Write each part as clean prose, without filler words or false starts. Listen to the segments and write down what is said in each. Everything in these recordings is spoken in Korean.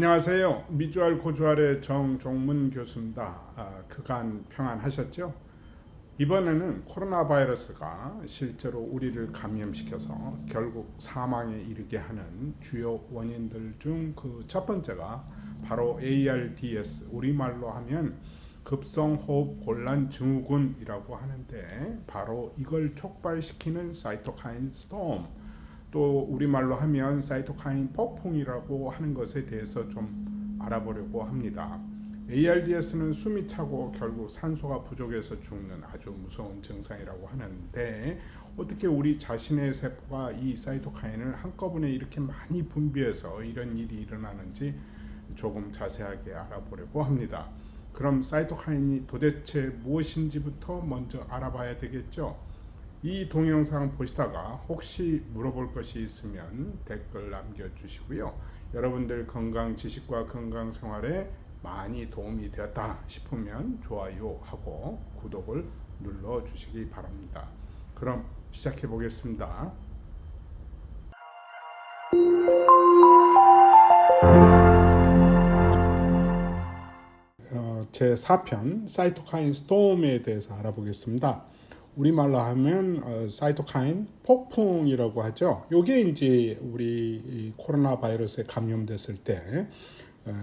안녕하세요. 미주알 고주알의 정종문 교수입니다. 그간 평안하셨죠? 이번에는 코로나 바이러스가 실제로 우리를 감염시켜서 결국 사망에 이르게 하는 주요 원인들 중 그 첫 번째가 바로 ARDS, 우리말로 하면 급성호흡곤란 증후군이라고 하는데, 바로 이걸 촉발시키는 사이토카인 스톰, 또 우리말로 하면 사이토카인 폭풍이라고 하는 것에 대해서 좀 알아보려고 합니다. ARDS는 숨이 차고 결국 산소가 부족해서 죽는 아주 무서운 증상이라고 하는데, 어떻게 우리 자신의 세포가 이 사이토카인을 한꺼번에 이렇게 많이 분비해서 이런 일이 일어나는지 조금 자세하게 알아보려고 합니다. 그럼 사이토카인이 도대체 무엇인지부터 먼저 알아봐야 되겠죠. 이 동영상 보시다가 혹시 물어볼 것이 있으면 댓글 남겨주시고요. 여러분들 건강 지식과 건강 생활에 많이 도움이 되었다 싶으면 좋아요하고 구독을 눌러주시기 바랍니다. 그럼 시작해 보겠습니다. 제 4편 사이토카인 스톰에 대해서 알아보겠습니다. 우리말로 하면 사이토카인 폭풍이라고 하죠. 이게 이제 우리 코로나 바이러스에 감염됐을 때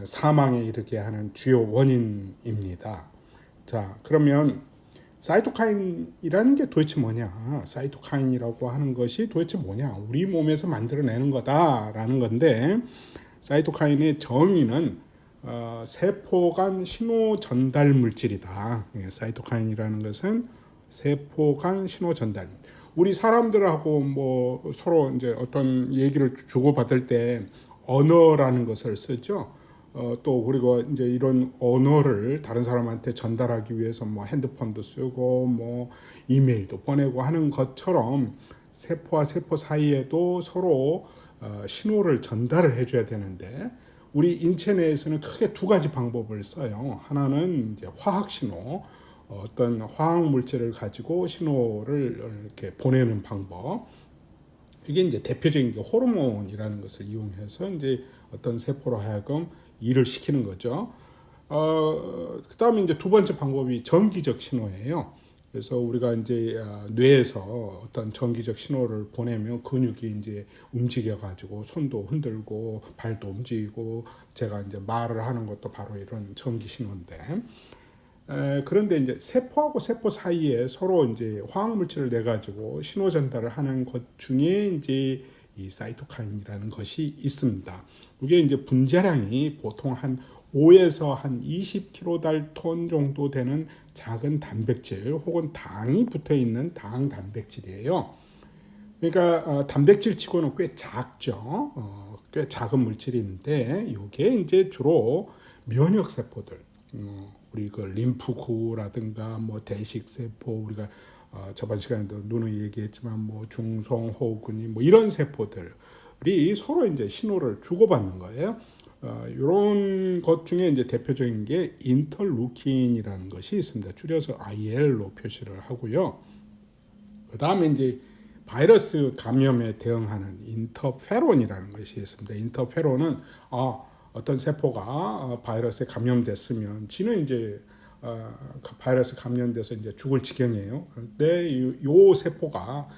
사망에 이르게 하는 주요 원인입니다. 자, 그러면 사이토카인이라는 게 도대체 뭐냐? 사이토카인이라고 하는 것이 도대체 뭐냐? 우리 몸에서 만들어내는 거다라는 건데, 사이토카인의 정의는 세포 간 신호 전달 물질이다. 사이토카인이라는 것은 세포 간 신호 전달. 우리 사람들하고 뭐 서로 이제 어떤 얘기를 주고받을 때 언어라는 것을 쓰죠. 또 그리고 이제 이런 언어를 다른 사람한테 전달하기 위해서 뭐 핸드폰도 쓰고 뭐 이메일도 보내고 하는 것처럼 세포와 세포 사이에도 서로 신호를 전달을 해줘야 되는데, 우리 인체 내에서는 크게 두 가지 방법을 써요. 하나는 이제 화학 신호, 어떤 화학 물질을 가지고 신호를 이렇게 보내는 방법. 이게 이제 대표적인 게 호르몬이라는 것을 이용해서 이제 어떤 세포로 하여금 일을 시키는 거죠. 그다음에 이제 두 번째 방법이 전기적 신호예요. 그래서 우리가 이제 뇌에서 어떤 전기적 신호를 보내면 근육이 이제 움직여 가지고 손도 흔들고 발도 움직이고, 제가 이제 말을 하는 것도 바로 이런 전기 신호인데, 그런데 이제 세포하고 세포 사이에 서로 이제 화학 물질을 내 가지고 신호 전달을 하는 것 중에 이제 이 사이토카인이라는 것이 있습니다. 이게 이제 분자량이 보통 한 5에서 한 20kDa 정도 되는 작은 단백질 혹은 당이 붙어 있는 당 단백질이에요. 그러니까 단백질 치고는 꽤 작죠. 꽤 작은 물질인데, 이게 이제 주로 면역 세포들, 우리 그 림프구라든가 뭐 대식 세포, 우리가 저번 시간에도 누누이 얘기했지만 뭐 중성호흡근이 뭐 이런 세포들이 서로 이제 신호를 주고받는 거예요. 이런 것 중에 이제 대표적인 게 인터루킨이라는 것이 있습니다. 줄여서 IL로 표시를 하고요. 그 다음에 이제 바이러스 감염에 대응하는 인터페론이라는 것이 있습니다. 인터페론은 어떤 세포가 바이러스에 감염됐으면 지는 이제 바이러스 감염돼서 이제 죽을 지경이에요. 그런데 이 세포가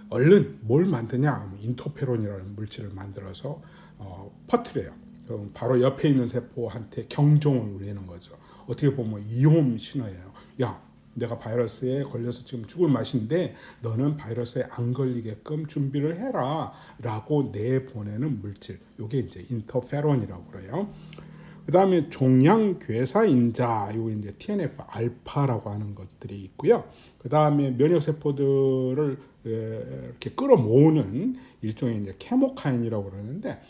얼른 뭘 만드냐? 인터페론이라는 물질을 만들어서 퍼뜨려요. 그럼 바로 옆에 있는 세포한테 경종을 울리는 거죠. 어떻게 보면 위험 신호예요. 야, 내가 바이러스에 걸려서 지금 죽을 맛인데 너는 바이러스에 안 걸리게끔 준비를 해라 라고 내보내는 물질, 이게 이제 인터페론이라고 그래요. 그 다음에 종양괴사인자, 이거 이제 TNF 알파라고 하는 것들이 있고요. 그 다음에 면역세포들을 이렇게 끌어모으는 일종의 이제 케모카인이라고 그러는데,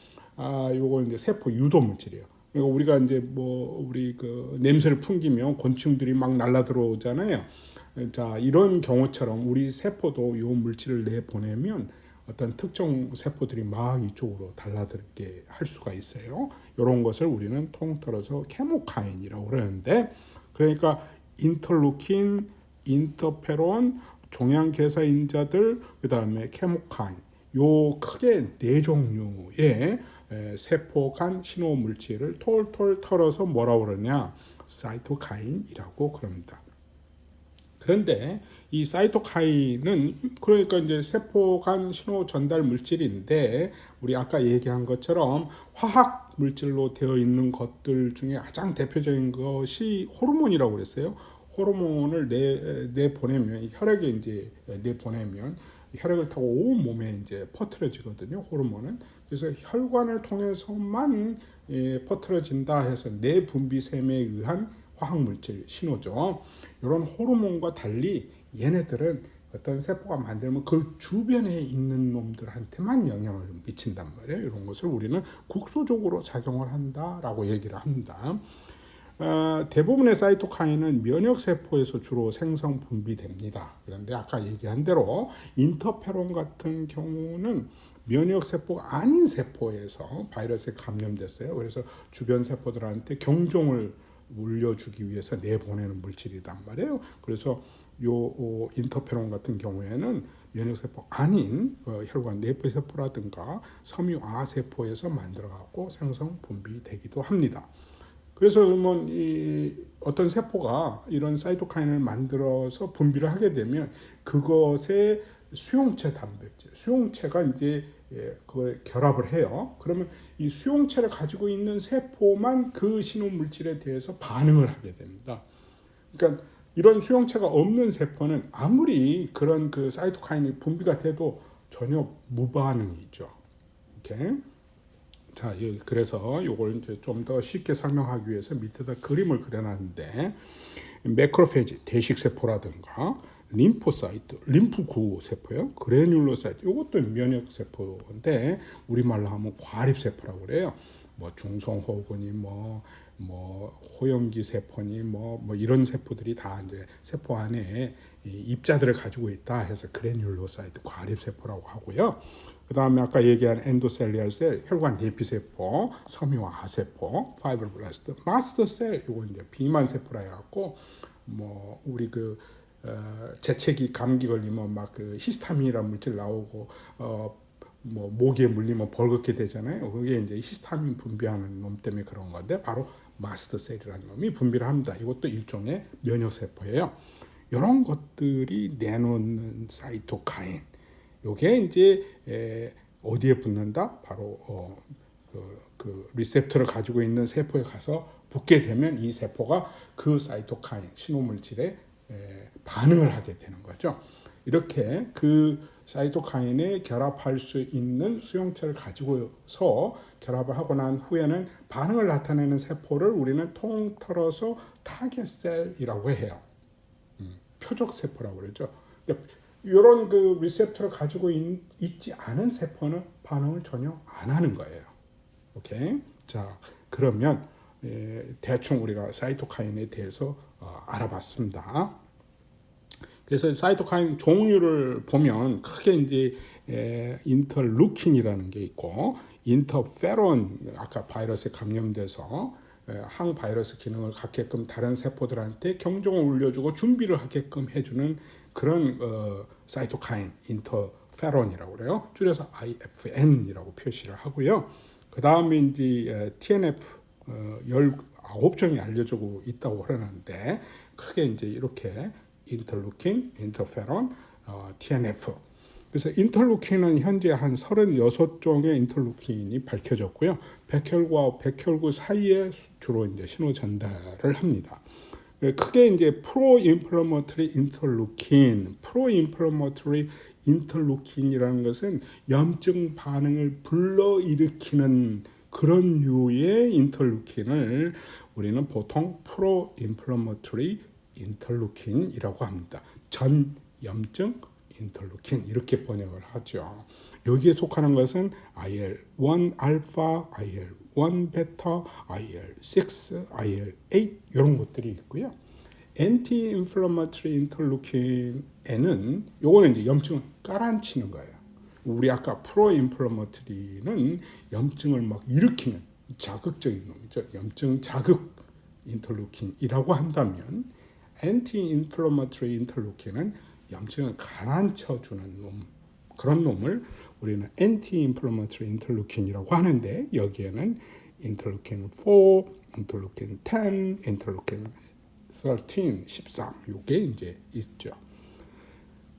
요거 이제 세포 유도 물질이에요. 그러니까 우리가 이제 뭐 우리 그 냄새를 풍기면 곤충들이 막 날라 들어오잖아요. 자, 이런 경우처럼 우리 세포도 이 물질을 내보내면 어떤 특정 세포들이 막 이쪽으로 달라들게 할 수가 있어요. 이런 것을 우리는 통틀어서 케모카인이라고 그러는데, 그러니까 인터루킨, 인터페론, 종양괴사인자들, 그 다음에 케모카인, 요 크게 네 종류의 세포 간 신호 물질을 톨톨 털어서 뭐라고 그러냐? 사이토카인이라고 그럽니다. 그런데 이 사이토카인은 그러니까 이제 세포 간 신호 전달 물질인데 우리 아까 얘기한 것처럼 화학 물질로 되어 있는 것들 중에 가장 대표적인 것이 호르몬이라고 그랬어요. 호르몬을 내 보내면 혈액에 이제 내 보내면 혈액을 타고 온 몸에 이제 퍼트려지거든요. 호르몬은. 그래서 혈관을 통해서만 퍼트려진다 해서 내 분비샘에 의한 화학물질 신호죠. 이런 호르몬과 달리 얘네들은 어떤 세포가 만들면 그 주변에 있는 놈들한테만 영향을 미친단 말이에요. 이런 것을 우리는 국소적으로 작용을 한다라고 얘기를 합니다. 대부분의 사이토카인은 면역세포에서 주로 생성 분비됩니다. 그런데 아까 얘기한 대로 인터페론 같은 경우는 면역세포가 아닌 세포에서 바이러스에 감염됐어요. 그래서 주변 세포들한테 경종을 물려주기 위해서 내보내는 물질이란 말이에요. 그래서 요 인터페론 같은 경우에는 면역세포 아닌 혈관 내부세포라든가 섬유아세포에서 만들어갖고 생성 분비되기도 합니다. 그래서 그러면 어떤 세포가 이런 사이토카인을 만들어서 분비를 하게 되면 그것의 수용체 단백질, 수용체가 이제 그걸 결합을 해요. 그러면 이 수용체를 가지고 있는 세포만 그 신호 물질에 대해서 반응을 하게 됩니다. 그러니까 이런 수용체가 없는 세포는 아무리 그런 그 사이토카인이 분비가 돼도 전혀 무반응이죠. 이렇게. 자, 그래서 이걸 이제 좀 더 쉽게 설명하기 위해서 밑에다 그림을 그려놨는데 매크로페지 대식 세포라든가 림포사이트, 림프구 세포요, 그래뉼로사이트, 이것도 면역 세포인데 우리말로 하면 과립 세포라고 그래요. 뭐 중성호흡이 뭐 호염기 세포니 뭐 이런 세포들이 다 이제 세포 안에 입자들을 가지고 있다 해서 그래뉼로사이트 과립 세포라고 하고요. 그 다음에 아까 얘기한 엔도셀리얼 셀, 혈관 내피세포, 섬유화 세포, 파이브로블라스트, 마스터셀, 이거 이제 비만 세포라 해갖고 뭐 우리 그 재채기 감기 걸리면 막 그 히스타민이라는 물질 나오고 뭐 모기에 물리면 벌겋게 되잖아요. 그게 이제 히스타민 분비하는 놈 때문에 그런 건데 바로 마스터셀이라는 놈이 분비를 합니다. 이것도 일종의 면역 세포예요. 이런 것들이 내놓는 사이토카인. 요게 이제 어디에 붙는다? 바로 그 리셉터를 가지고 있는 세포에 가서 붙게 되면 이 세포가 그 사이토카인 신호물질에 반응을 하게 되는 거죠. 이렇게 그 사이토카인에 결합할 수 있는 수용체를 가지고서 결합을 하고 난 후에는 반응을 나타내는 세포를 우리는 통틀어서 타겟셀이라고 해요. 표적 세포라고 그러죠. 이런 그 리셉터를 가지고 있지 않은 세포는 반응을 전혀 안 하는 거예요. 오케이. 자, 그러면 대충 우리가 사이토카인에 대해서 알아봤습니다. 그래서 사이토카인 종류를 보면 크게 이제 인터루킨이라는 게 있고 인터페론, 아까 바이러스에 감염돼서 항바이러스 기능을 갖게끔 다른 세포들한테 경종을 울려주고 준비를 하게끔 해주는 그런 사이토카인 인터페론이라고 그래요. 줄여서 IFN이라고 표시를 하고요. 그 다음에 이제 TNF 19종이 알려지고 있다고 그러는데 크게 이제 이렇게 인터루킨, 인터페론, TNF. 그래서 인터루킨은 현재 한 36종의 인터루킨이 밝혀졌고요. 백혈구와 백혈구 사이에 주로 이제 신호 전달을 합니다. 크게 이제 프로인플라마토리 인터루킨, 프로인플라마토리 인터루킨이라는 것은 염증 반응을 불러일으키는 그런 류의 인터루킨을 우리는 보통 프로인플라마토리 인터루킨이라고 합니다. 전염증 인터루킨 이렇게 번역을 하죠. 여기에 속하는 것은 IL-1 알파, IL-1 베타, IL-6, IL-8 이런 것들이 있고요. 엔티 인플라마토리 인터루킨에는 요거는 이제 염증을 깔아앉히는 거예요. 우리 아까 프로 인플라마토리는 염증을 막 일으키는 자극적인 놈이죠. 염증 자극 인터루킨이라고 한다면 엔티 인플라마토리 인터루킨은 염증을 가라앉혀 주는 놈, 그런 놈을 우리는 anti-inflammatory interleukin이라고 하는데 여기에는 인터루킨 4, 인터루킨 10, 인터루킨 13, 13 요게 이제 있죠.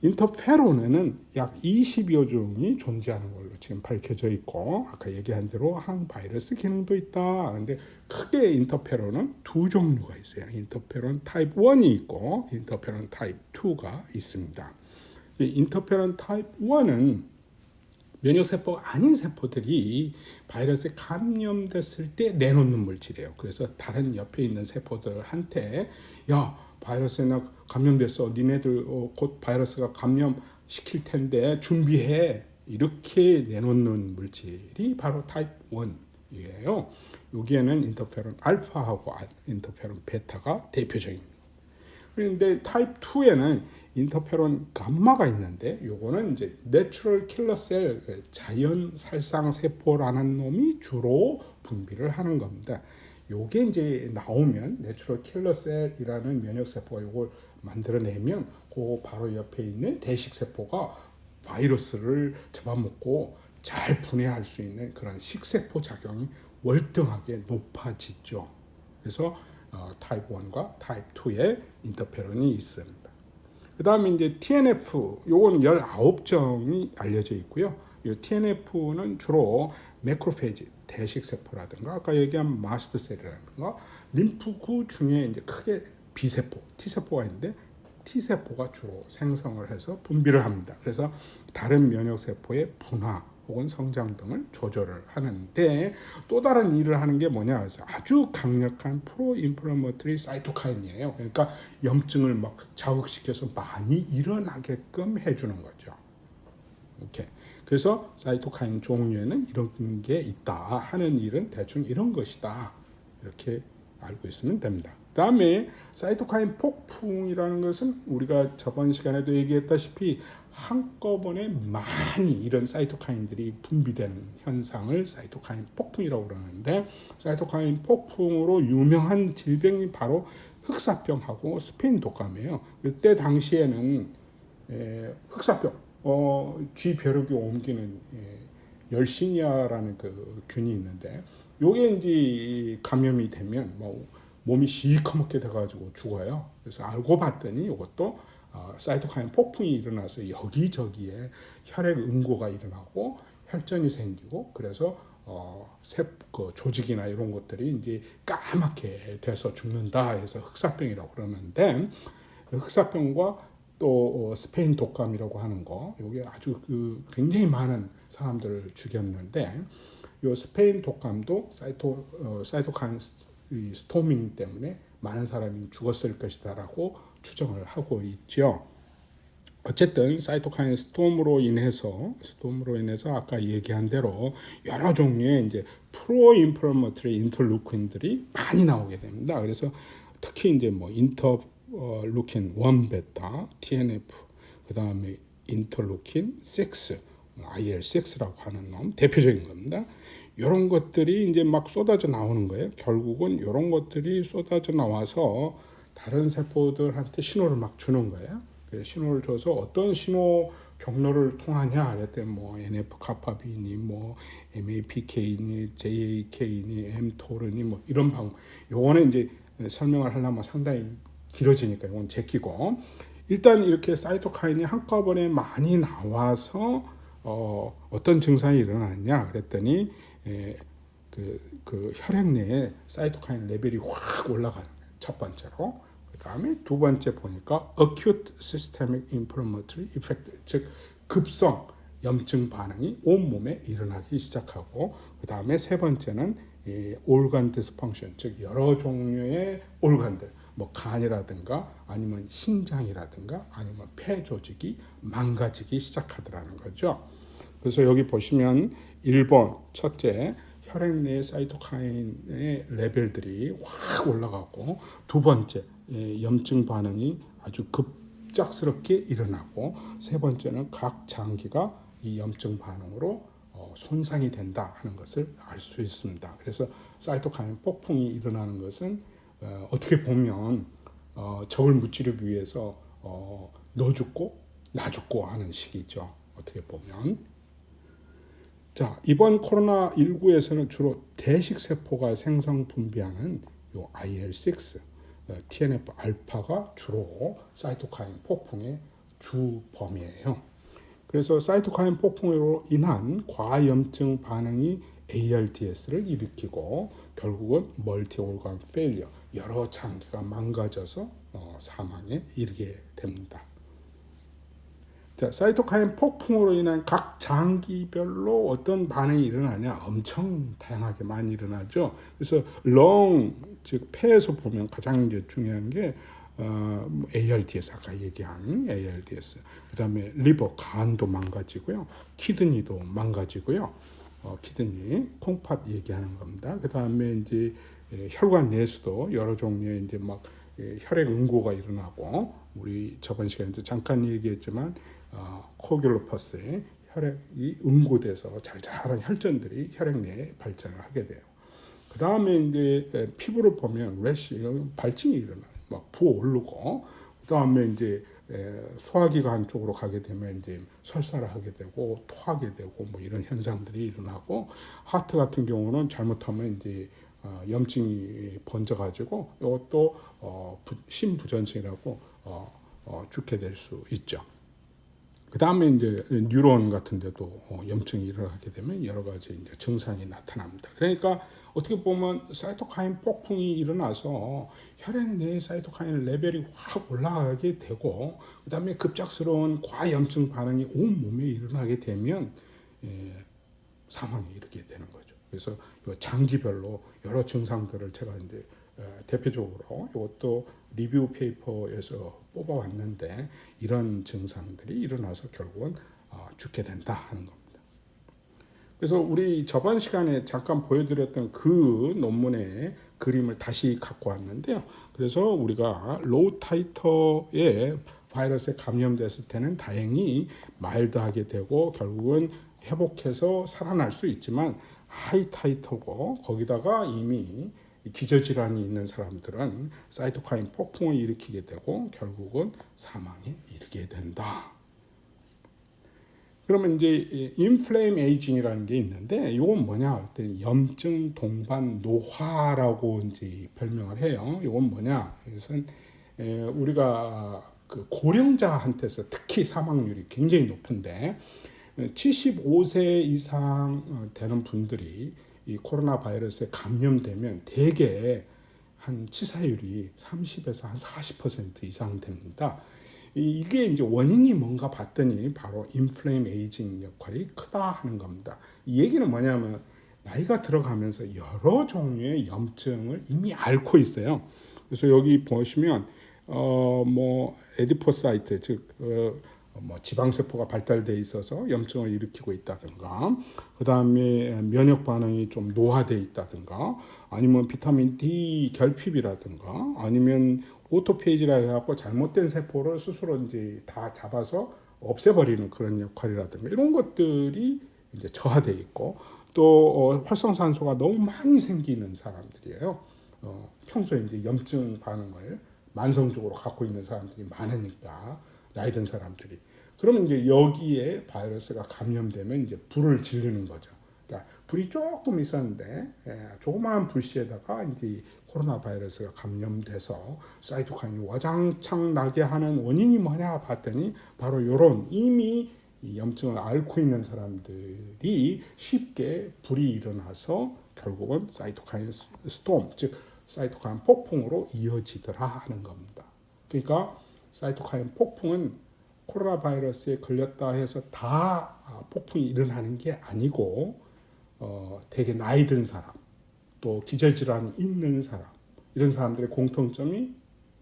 인터페론에는 약 20여 종이 존재하는 걸로 지금 밝혀져 있고 아까 얘기한 대로 항바이러스 기능도 있다. 그런데 크게 인터페론은 두 종류가 있어요. 인터페론 타입 1이 있고 인터페론 타입 2가 있습니다. 인터페론 타입 1은 면역세포가 아닌 세포들이 바이러스에 감염됐을 때 내놓는 물질이에요. 그래서 다른 옆에 있는 세포들한테 야 바이러스에 나 감염됐어. 니네들 곧 바이러스가 감염시킬 텐데 준비해. 이렇게 내놓는 물질이 바로 타입 1이에요. 여기에는 인터페론 알파하고 인터페론 베타가 대표적입니다. 그런데 타입 2에는 인터페론 감마가 있는데 요거는 이제 내추럴 킬러 셀 자연 살상 세포라는 놈이 주로 분비를 하는 겁니다. 요게 이제 나오면 내추럴 킬러 셀이라는 면역 세포가 요걸 만들어내면 그 바로 옆에 있는 대식 세포가 바이러스를 잡아먹고 잘 분해할 수 있는 그런 식세포 작용이 월등하게 높아지죠. 그래서 타입 1과 타입 2의 인터페론이 있습니다. 그 다음에 이제 TNF, 요건 19종이 알려져 있고요. 이 TNF는 주로 매크로페이지, 대식세포라든가, 아까 얘기한 마스트셀이라든가, 림프구 중에 이제 크게 B세포, T세포가 있는데, T세포가 주로 생성을 해서 분비를 합니다. 그래서 다른 면역세포의 분화 혹은 성장 등을 조절을 하는데 또 다른 일을 하는 게 뭐냐? 아주 강력한 프로인플라마토리 사이토카인이에요. 그러니까 염증을 막 자극시켜서 많이 일어나게끔 해주는 거죠. 오케이. 그래서 사이토카인 종류에는 이런 게 있다 하는 일은 대충 이런 것이다. 이렇게 알고 있으면 됩니다. 그다음에 사이토카인 폭풍이라는 것은 우리가 저번 시간에도 얘기했다시피 한꺼번에 많이 이런 사이토카인들이 분비되는 현상을 사이토카인 폭풍이라고 그러는데 사이토카인 폭풍으로 유명한 질병이 바로 흑사병하고 스페인 독감이에요. 그때 당시에는 흑사병, 쥐 벼룩이 옮기는 열시니아라는 그 균이 있는데 요게 이제 감염이 되면 뭐 몸이 시커멓게 돼가지고 죽어요. 그래서 알고 봤더니 이것도 사이토카인 폭풍이 일어나서 여기저기에 혈액 응고가 일어나고 혈전이 생기고 그래서 그 조직이나 이런 것들이 이제 까맣게 돼서 죽는다 해서 흑사병이라고 그러는데 흑사병과 또 스페인 독감이라고 하는 거 이게 아주 그 굉장히 많은 사람들을 죽였는데 이 스페인 독감도 사이토카인 스토밍 때문에 많은 사람이 죽었을 것이다라고 추정을 하고 있죠. 어쨌든 사이토카인 스톰으로 인해서 아까 얘기한 대로 여러 종류의 이제 프로인플라마토리 인터루킨들이 많이 나오게 됩니다. 그래서 특히 이제 뭐 인터루킨 1 베타, TNF, 그다음에 인터루킨 6, IL6라고 하는 놈 대표적인 겁니다. 이런 것들이 이제 막 쏟아져 나오는 거예요. 결국은 이런 것들이 쏟아져 나와서 다른 세포들한테 신호를 막 주는 거예요. 신호를 줘서 어떤 신호 경로를 통하냐 그랬더니 뭐 NF 카파비니 뭐 MAPK니 JAK니 mTOR니 뭐 이런 방법. 요거는 이제 설명을 하려면 상당히 길어지니까 이건 제끼고 일단 이렇게 사이토카인이 한꺼번에 많이 나와서 어떤 증상이 일어났냐 그랬더니 그 혈액 내에 사이토카인 레벨이 확 올라가는 거예요. 첫 번째로. 그 다음에 두 번째 보니까 acute systemic inflammatory effect, 즉 급성 염증 반응이 온몸에 일어나기 시작하고 그 다음에 세 번째는 organ dysfunction, 즉 여러 종류의 organ들, 뭐 간이라든가 아니면 심장이라든가 아니면 폐 조직이 망가지기 시작하더라는 거죠. 그래서 여기 보시면 1번 첫째 혈액 내 사이토카인의 레벨들이 확 올라가고 두 번째 염증 반응이 아주 급작스럽게 일어나고 세 번째는 각 장기가 이 염증 반응으로 손상이 된다 하는 것을 알 수 있습니다. 그래서 사이토카인 폭풍이 일어나는 것은 어떻게 보면 적을 무찌르기 위해서 너 죽고 나 죽고 하는 식이죠. 어떻게 보면. 자, 이번 코로나19에서는 주로 대식 세포가 생성 분비하는 요 IL6, TNF 알파가 주로 사이토카인 폭풍의 주범이에요. 그래서 사이토카인 폭풍으로 인한 과염증 반응이 ARDS를 일으키고 결국은 멀티 오르간 페일리어, 여러 장기가 망가져서 사망에 이르게 됩니다. 자, 사이토카인 폭풍으로 인한 각 장기별로 어떤 반응이 일어나냐, 엄청 다양하게 많이 일어나죠. 그래서 즉 폐에서 보면 가장 중요한 게 ARDS, 아까 얘기한 ARDS, 그다음에 리버, 간도 망가지고요, 키드니도 망가지고요. 키드니, 콩팥 얘기하는 겁니다. 그다음에 이제 혈관 내수도 여러 종류의 이제 막 혈액 응고가 일어나고, 우리 저번 시간에도 잠깐 얘기했지만 코귤로퍼스의 혈액이 응고돼서 잘잘한 혈전들이 혈액 내에 발전을 하게 돼요. 그 다음에 이제 피부를 보면 래시, 발진이 일어나요. 막 부어오르고, 그 다음에 이제 소화기관 쪽으로 가게 되면 이제 설사를 하게 되고 토하게 되고 뭐 이런 현상들이 일어나고, 하트 같은 경우는 잘못하면 이제 염증이 번져가지고 이것도 심부전증이라고 죽게 될 수 있죠. 그 다음에 이제 뉴런 같은 데도 염증이 일어나게 되면 여러 가지 이제 증상이 나타납니다. 그러니까 어떻게 보면 사이토카인 폭풍이 일어나서 혈액 내의 사이토카인 레벨이 확 올라가게 되고, 그 다음에 급작스러운 과염증 반응이 온 몸에 일어나게 되면 사망에 이르게 되는 거죠. 그래서 장기별로 여러 증상들을 제가 이제 대표적으로 이것도 리뷰 페이퍼에서 뽑아왔는데, 이런 증상들이 일어나서 결국은 죽게 된다 하는 겁니다. 그래서 우리 저번 시간에 잠깐 보여드렸던 그 논문의 그림을 다시 갖고 왔는데요. 그래서 우리가 로우 타이터의 바이러스에 감염됐을 때는 다행히 마일드하게 되고 결국은 회복해서 살아날 수 있지만, 하이 타이터고 거기다가 이미 기저질환이 있는 사람들은 사이토카인 폭풍을 일으키게 되고 결국은 사망에 이르게 된다. 그러면 이제 인플레임 에이징이라는 게 있는데, 이건 뭐냐? 염증 동반 노화라고 이제 별명을 해요. 이건 뭐냐? 이것은 우리가 그 고령자한테서 특히 사망률이 굉장히 높은데, 75세 이상 되는 분들이 이 코로나 바이러스에 감염되면 대개 한 치사율이 30에서 한 40% 이상 됩니다. 이게 이제 원인이 뭔가 봤더니 바로 인플레임 에이징 역할이 크다 하는 겁니다. 이 얘기는 뭐냐면 나이가 들어가면서 여러 종류의 염증을 이미 앓고 있어요. 그래서 여기 보시면 뭐 에디포사이트, 즉 뭐 지방세포가 발달돼 있어서 염증을 일으키고 있다든가, 그 다음에 면역 반응이 좀 노화돼 있다든가, 아니면 비타민 D 결핍이라든가, 아니면 오토페이지라 해갖고 잘못된 세포를 스스로 이제 다 잡아서 없애버리는 그런 역할이라든가, 이런 것들이 이제 저하돼 있고, 또 활성산소가 너무 많이 생기는 사람들이에요. 평소에 이제 염증 반응을 만성적으로 갖고 있는 사람들이 많으니까, 나이 든 사람들이. 그러면 이제 여기에 바이러스가 감염되면 이제 불을 지르는 거죠. 그러니까 불이 조금 있었는데 조그마한 불씨에다가 이제 코로나 바이러스가 감염돼서 사이토카인이 와장창 나게 하는 원인이 뭐냐 봤더니 바로 이런 이미 염증을 앓고 있는 사람들이 쉽게 불이 일어나서 결국은 사이토카인 스톰, 즉 사이토카인 폭풍으로 이어지더라 하는 겁니다. 그러니까 사이토카인 폭풍은 코로나 바이러스에 걸렸다 해서 다 폭풍이 일어나는 게 아니고, 되게 나이 든 사람, 또 기저질환이 있는 사람, 이런 사람들의 공통점이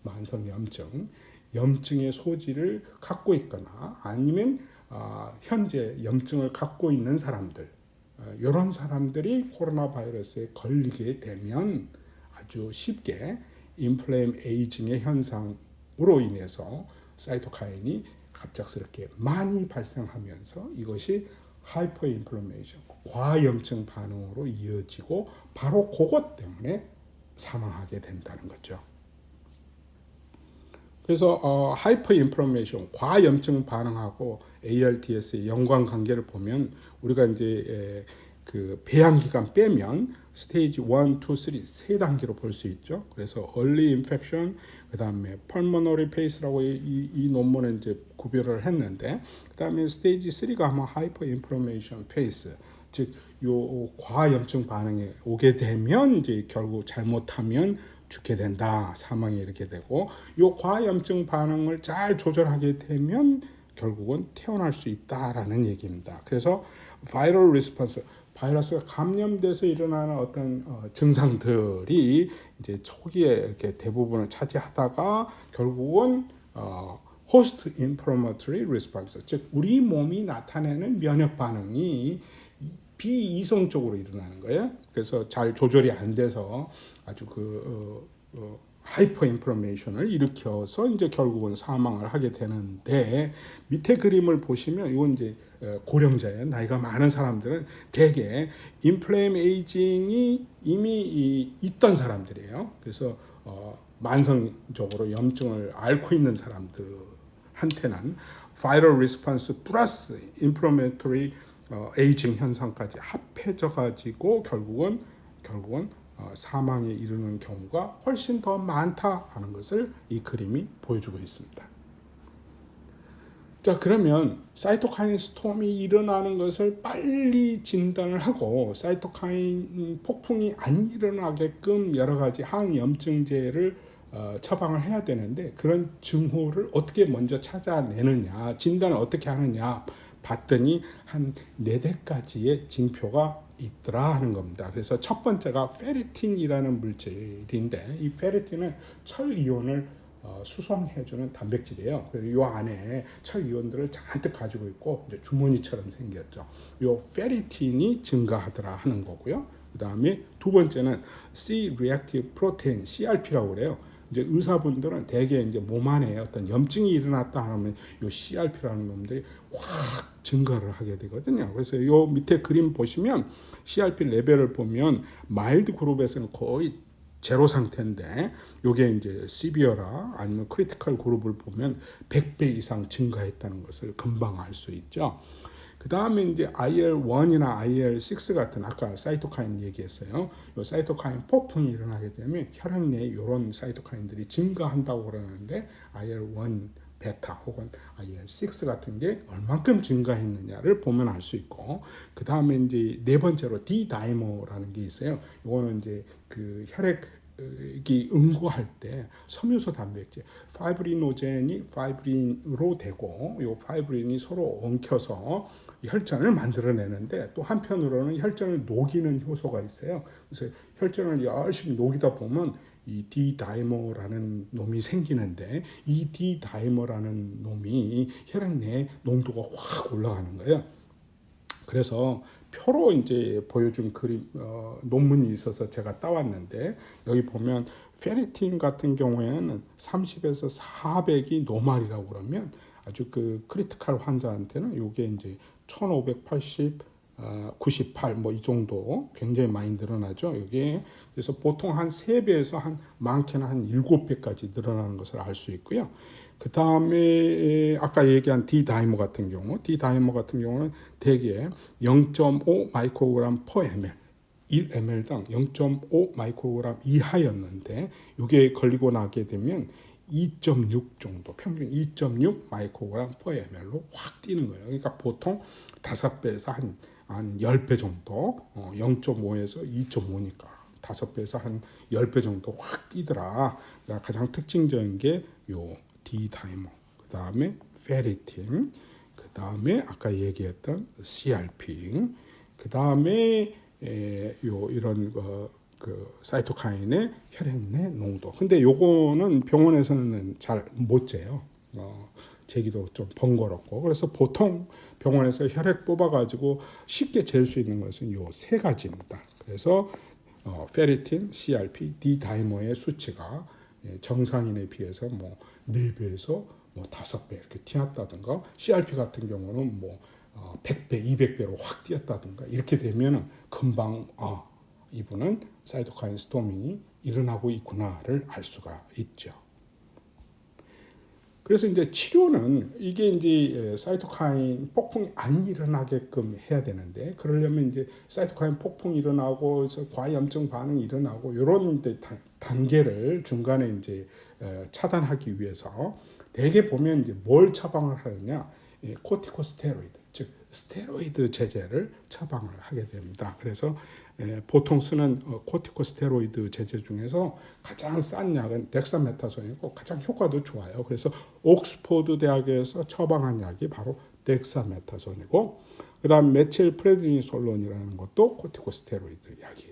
만성염증, 염증의 소지를 갖고 있거나 아니면 현재 염증을 갖고 있는 사람들, 이런 사람들이 코로나 바이러스에 걸리게 되면 아주 쉽게 인플레임 에이징의 현상으로 인해서 사이토카인이 갑작스럽게 많이 발생하면서 이것이 하이퍼 인플레이션, 과염증 반응으로 이어지고 바로 그것 때문에 사망하게 된다는 거죠. 그래서 하이퍼 인플레이션, 과염증 반응하고 ARDS의 연관 관계를 보면 우리가 이제 그 배양 기간 빼면 스테이지 1, 2, 3 세 단계로 볼 수 있죠. 그래서 early infection, 그다음에 pulmonary pace라고 이 논문에 이제 구별을 했는데, 그다음에 스테이지 3가 아마 하이퍼 인플레이션 페이스, 즉 요 과염증 반응에 오게 되면 이제 결국 잘못하면 죽게 된다, 사망이 이렇게 되고, 요 과염증 반응을 잘 조절하게 되면 결국은 태어날 수 있다라는 얘기입니다. 그래서 viral response, 바이러스가 감염돼서 일어나는 어떤 증상들이 이제 초기에 이렇게 대부분을 차지하다가 결국은 host inflammatory response, 즉 우리 몸이 나타내는 면역 반응이 비이성적으로 일어나는 거예요. 그래서 잘 조절이 안 돼서 아주 하이퍼 인플레이션을 일으켜서 이제 결국은 사망을 하게 되는데, 밑에 그림을 보시면 이건 이제 고령자예요. 나이가 많은 사람들은 대개 인플레임 에이징이 이미 있던 사람들이에요. 그래서 만성적으로 염증을 앓고 있는 사람들한테는 바이럴 리스폰스 플러스 인플레메토리 에이징 현상까지 합해져 가지고 결국은 사망에 이르는 경우가 훨씬 더 많다 하는 것을 이 그림이 보여주고 있습니다. 자, 그러면 사이토카인 스톰이 일어나는 것을 빨리 진단을 하고 사이토카인 폭풍이 안 일어나게끔 여러 가지 항염증제를 처방을 해야 되는데, 그런 증후를 어떻게 먼저 찾아내느냐, 진단을 어떻게 하느냐 봤더니 한 4가지의 징표가 있더라 하는 겁니다. 그래서 첫 번째가 페리틴이라는 물질인데, 이 페리틴은 철 이온을 수송해주는 단백질이에요. 이 안에 철 이온들을 잔뜩 가지고 있고 이제 주머니처럼 생겼죠. 이 페리틴이 증가하더라 하는 거고요. 그 다음에 두 번째는 C-reactive protein, CRP라고 그래요. 이제 의사분들은 대개 이제 몸 안에 어떤 염증이 일어났다 하면 이 CRP라는 놈들이 확 증가를 하게 되거든요. 그래서 요 밑에 그림 보시면 CRP 레벨을 보면 마일드 그룹에서는 거의 제로 상태인데, 요게 이제 시비어라 아니면 크리티컬 그룹을 보면 100배 이상 증가했다는 것을 금방 알 수 있죠. 그 다음에 이제 IL-1이나 IL-6 같은, 아까 사이토카인 얘기했어요. 요 사이토카인 폭풍이 일어나게 되면 혈액 내에 이런 사이토카인들이 증가한다고 그러는데, IL-1 베타 혹은 IL-6 같은 게 얼만큼 증가했느냐를 보면 알 수 있고, 그 다음에 이제 네 번째로 D-다이머라는 게 있어요. 이거는 이제 그 혈액이 응고할 때 섬유소 단백질 파이브리노젠이 파이브린으로 되고, 이 파이브린이 서로 엉켜서 혈전을 만들어내는데, 또 한편으로는 혈전을 녹이는 효소가 있어요. 그래서 혈전을 열심히 녹이다 보면 이 D-다이머라는 놈이 생기는데, 이 D-다이머라는 놈이 혈액 내 농도가 확 올라가는 거예요. 그래서 표로 이제 보여준 그림 논문이 있어서 제가 따왔는데, 여기 보면 페리틴 같은 경우에는 30에서 400이 노말이라고 그러면 아주 그 크리티컬 환자한테는 이게 이제 1580 98 뭐 이 정도 굉장히 많이 늘어나죠. 이게 그래서 보통 한 3배에서 한 많게는 한 7배까지 늘어나는 것을 알 수 있고요. 그 다음에 아까 얘기한 D-다이머 같은 경우는 대개 0.5 마이크로그램 per ml, 1ml당 0.5 마이크로그램 이하였는데, 이게 걸리고 나게 되면 2.6 정도, 평균 2.6 마이크로그램 per ml로 확 뛰는 거예요. 그러니까 보통 5배에서 한 10배 정도, 0.5에서 2.5니까 5배에서 한 10배 정도 확 뛰더라. 그러니까 가장 특징적인 게 요 D-다이머, 그 다음에 페리틴, 그 다음에 아까 얘기했던 CRP, 그 다음에 이런 그 사이토카인의 혈액 내 농도. 근데 요거는 병원에서는 잘 못 재요. 재기도 좀 번거롭고, 그래서 보통 병원에서 혈액 뽑아가지고 쉽게 잴 수 있는 것은 요 3가지입니다. 그래서 페리틴, CRP, D-다이머의 수치가 정상인에 비해서 뭐 4배에서 뭐 5배 이렇게 튀었다든가, CRP 같은 경우는 뭐 100배, 200배로 확 뛰었다든가, 이렇게 되면 금방 이분은 사이토카인 스토밍이 일어나고 있구나를 알 수가 있죠. 그래서 이제 치료는 이게 이제 사이토카인 폭풍이 안 일어나게끔 해야 되는데, 그러려면 이제 사이토카인 폭풍이 일어나고 그래서 과염증 반응이 일어나고 이런 단계를 중간에 이제 차단하기 위해서 대개 보면 이제 뭘 처방을 하느냐, 코티코스테로이드, 즉 스테로이드 제제를 처방을 하게 됩니다. 그래서 보통 쓰는 코티코스테로이드 제제 중에서 가장 싼 약은 덱사메타손이고 가장 효과도 좋아요. 그래서 옥스포드 대학에서 처방한 약이 바로 덱사메타손이고, 그다음 메칠 프레드니솔론이라는 것도 코티코스테로이드 약이.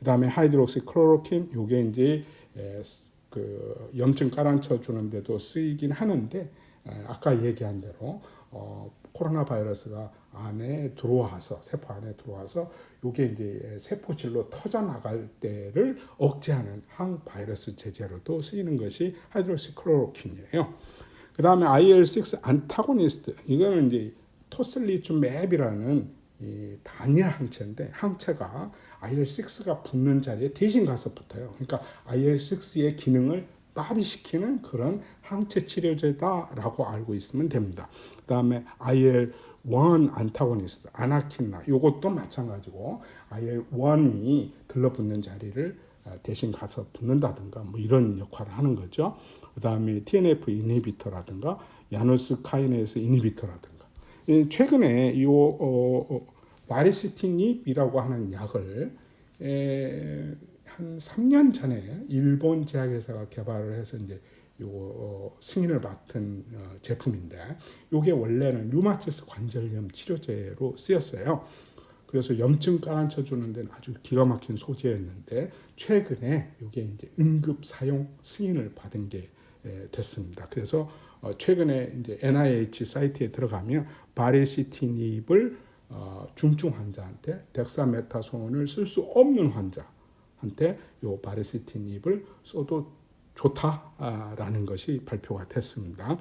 그다음에 하이드록시클로로킨, 요게 이제 그 염증 깔아앉혀 주는데도 쓰이긴 하는데, 아까 얘기한 대로 코로나 바이러스가 안에 들어와서, 세포 안에 들어와서 요게 이제 세포질로 터져 나갈 때를 억제하는 항바이러스 제제로도 쓰이는 것이 하이드록시클로로킨이에요. 그다음에 IL6 안타고니스트, 이거는 이제 토슬리쭝맵이라는 이 단일 항체인데, 항체가 IL6가 붙는 자리에 대신 가서 붙어요. 그러니까 IL6의 기능을 마비시키는 그런 항체 치료제다라고 알고 있으면 됩니다. 그다음에 IL1 안타고니스트, 아나킨나, 이것도 마찬가지고 IL1이 들러붙는 자리를 대신 가서 붙는다든가 뭐 이런 역할을 하는 거죠. 그다음에 TNF 이니비터라든가 야누스 카이네이스 이니비터라든가. 최근에 이 바리시티닙이라고 하는 약을 한 3년 전에 일본 제약회사가 개발을 해서 이제 요 승인을 맡은 제품인데, 요게 원래는 류마티스 관절염 치료제로 쓰였어요. 그래서 염증 깔아앉혀 주는 데는 아주 기가 막힌 소재였는데, 최근에 요게 이제 응급 사용 승인을 받은 게 됐습니다. 그래서 최근에 이제 NIH 사이트에 들어가면 바리시티닙을 중증 환자한테, 덱사메타손을 쓸 수 없는 환자한테 요 바리시티닙을 써도 좋다라는 것이 발표가 됐습니다.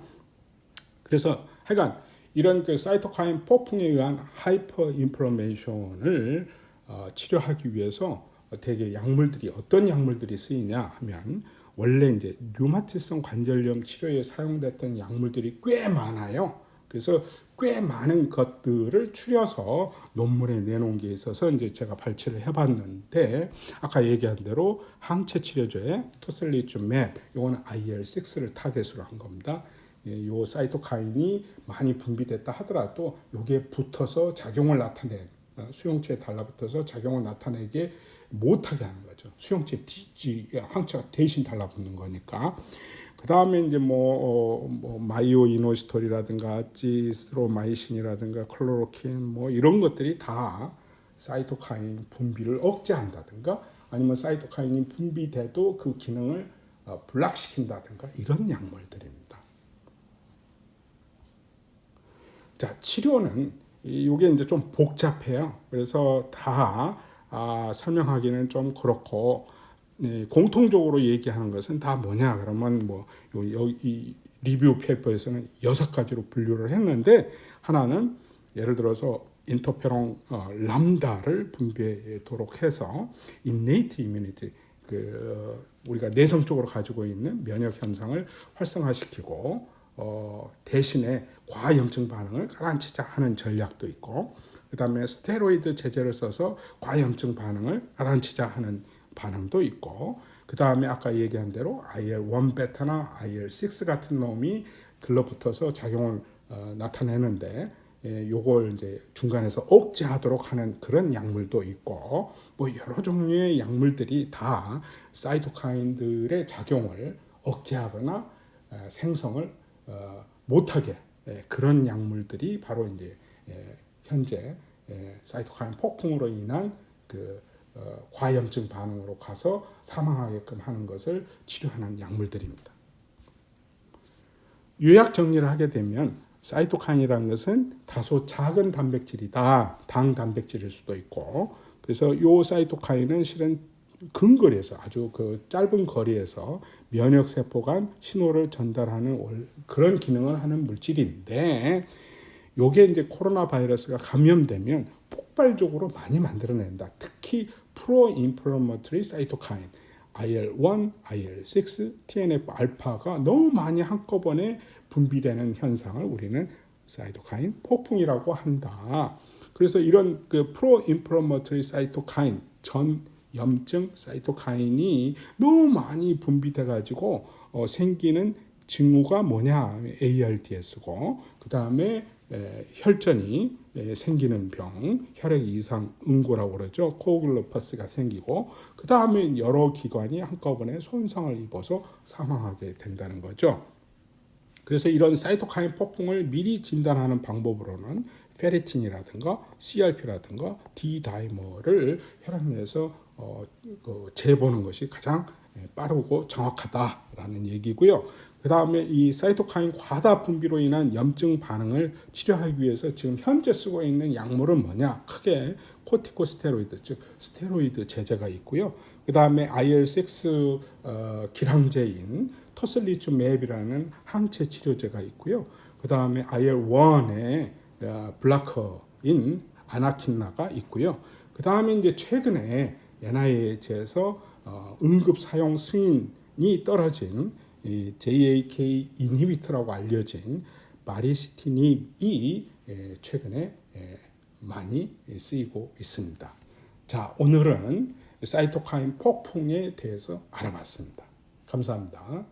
그래서 하여간 이런 그 사이토카인 폭풍에 의한 하이퍼 인플레이션을 치료하기 위해서 대개 약물들이, 어떤 약물들이 쓰이냐 하면, 원래 이제 류마티성 관절염 치료에 사용됐던 약물들이 꽤 많아요. 그래서 꽤 많은 것들을 추려서 논문에 내놓은 게 있어서 이제 제가 발췌를 해봤는데, 아까 얘기한 대로 항체 치료제 토슬리쭝맵, 이거는 IL6를 타겟으로 한 겁니다. 요 사이토카인이 많이 분비됐다 하더라도 요게 붙어서 작용을 나타내, 수용체에 달라붙어서 작용을 나타내게 못하게 하는 거죠. 수용체 TG 항체가 대신 달라붙는 거니까. 그 다음에 이제 마이오 이노시톨이라든가 지스트로마이신이라든가 클로로킨 뭐 이런 것들이 다 사이토카인 분비를 억제한다든가, 아니면 사이토카인이 분비돼도 그 기능을 불락시킨다든가, 이런 약물들입니다. 자, 치료는 이게 이제 좀 복잡해요. 그래서 다 설명하기는 좀 그렇고, 공통적으로 얘기하는 것은 다 뭐냐 그러면 이 리뷰 페이퍼에서는 6가지로 분류를 했는데, 하나는 예를 들어서 인터페론 람다를 분비하도록 해서 innate immunity, 우리가 내성적으로 가지고 있는 면역 현상을 활성화시키고 대신에 과염증 반응을 가라앉히자 하는 전략도 있고, 그다음에 스테로이드 제제를 써서 과염증 반응을 가라앉히자 하는 반응도 있고, 그 다음에 아까 얘기한 대로 IL-1 베타나 IL-6 같은 놈이 들러붙어서 작용을 나타내는데, 요걸 이제 중간에서 억제하도록 하는 그런 약물도 있고, 뭐 여러 종류의 약물들이 다 사이토카인들의 작용을 억제하거나 생성을 못하게, 그런 약물들이 바로 이제 현재 사이토카인 폭풍으로 인한 과염증 반응으로 가서 사망하게끔 하는 것을 치료하는 약물들입니다. 요약 정리를 하게 되면, 사이토카인이라는 것은 다소 작은 단백질이다. 당 단백질일 수도 있고, 그래서 요 사이토카인은 실은 근거리에서, 아주 짧은 거리에서 면역 세포 간 신호를 전달하는 그런 기능을 하는 물질인데, 요게 이제 코로나 바이러스가 감염되면 폭발적으로 많이 만들어낸다. 특히 프로인플라마토리 사이토카인, IL-1, IL-6, TNF 알파가 너무 많이 한꺼번에 분비되는 현상을 우리는 사이토카인 폭풍이라고 한다. 그래서 이런 그 프로인플라마토리 사이토카인 전염증 사이토카인이 너무 많이 분비돼 가지고 생기는 징후가 뭐냐? ARDS고 그 다음에 혈전이 생기는 병, 혈액 이상 응고라고 그러죠. 코글로퍼스가 생기고 그 다음에 여러 기관이 한꺼번에 손상을 입어서 사망하게 된다는 거죠. 그래서 이런 사이토카인 폭풍을 미리 진단하는 방법으로는 페리틴이라든가 CRP라든가 D다이머를 혈압내에서 재보는 것이 가장 빠르고 정확하다라는 얘기고요. 그 다음에 이 사이토카인 과다 분비로 인한 염증 반응을 치료하기 위해서 지금 현재 쓰고 있는 약물은 뭐냐? 크게 코티코스테로이드, 즉 스테로이드 제제가 있고요. 그 다음에 IL-6 기량제인 토슬리zu맵이라는 항체 치료제가 있고요. 그 다음에 IL-1의 블라커인 아나킨나가 있고요. 그 다음에 이제 최근에 NIH에서 응급 사용 승인이 떨어진 JAK 이니비터라고 알려진 바리시티닙이 최근에 많이 쓰이고 있습니다. 자, 오늘은 사이토카인 폭풍에 대해서 알아봤습니다. 감사합니다.